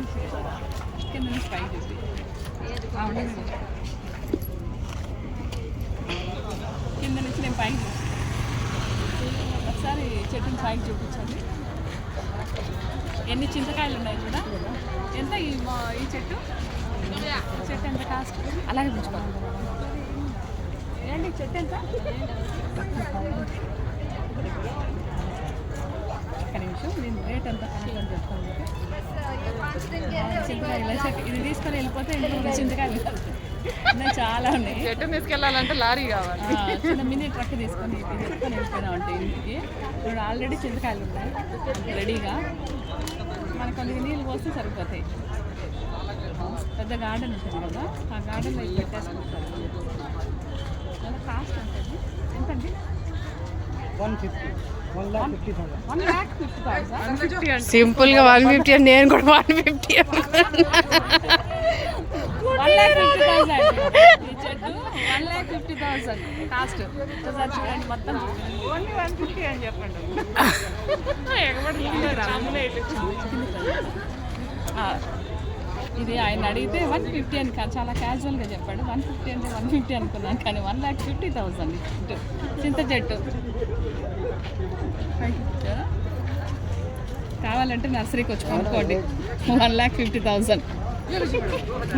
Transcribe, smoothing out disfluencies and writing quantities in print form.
నుంచి కింద నుంచి పైకి చూపి. కింద నుంచి నేను పైకి చూస్తాను. ఒకసారి చెట్టుని పైకి చూపించండి. ఎన్ని చింతకాయలు ఉన్నాయి కూడా. ఎంత ఈ చెట్టు చెట్టు ఎంత కాస్ట్? అలాగే పుచ్చుకోవాలి. ఏంటి చెట్టు ఎంత? ఒక్క నిమిషం, నేను రేట్ ఎంత కావాలని చెప్తాను. చింతకాయల చెట్టు ఇది తీసుకొని వెళ్ళిపోతే ఇంట్లో చింతకాయలు చాలా ఉన్నాయి. చెట్టు తీసుకెళ్ళాలంటే లారీ కావాలి. చిన్న మినీ ట్రక్ తీసుకొని వెళ్ళిపోయినా ఉంటాయి ఇంటికి. ఇప్పుడు ఆల్రెడీ చింతకాయలు ఉన్నాయి రెడీగా. మనకు కొన్ని నీళ్ళు పోస్తే సరిపోతాయి. పెద్ద గార్డెన్ ఉంటుంది కదా, ఆ గార్డెన్లో ఇవి పెట్టేసుకుంటారు. చాలా కాస్ట్ ఉంటుంది. ఎంతండి? 1,50,000. సింపుల్ గా 150 అని నేను కూడా 150 1,50,000 ఈ చెట్టు. 1,50,000 కాస్ట్. చూడండి మొత్తం. ఓన్లీ 150 అని చెప్పండి. ఇది ఆయన అడిగితే 150 అని చాలా క్యాజువల్గా చెప్పాడు. 150 అంటే 150 అనుకున్నాను, కానీ 1,50,000 చెట్టు, చింత చెట్టు. కావాలంటే నర్సరీకి వచ్చి కొనుక్కోండి. 1,50,000.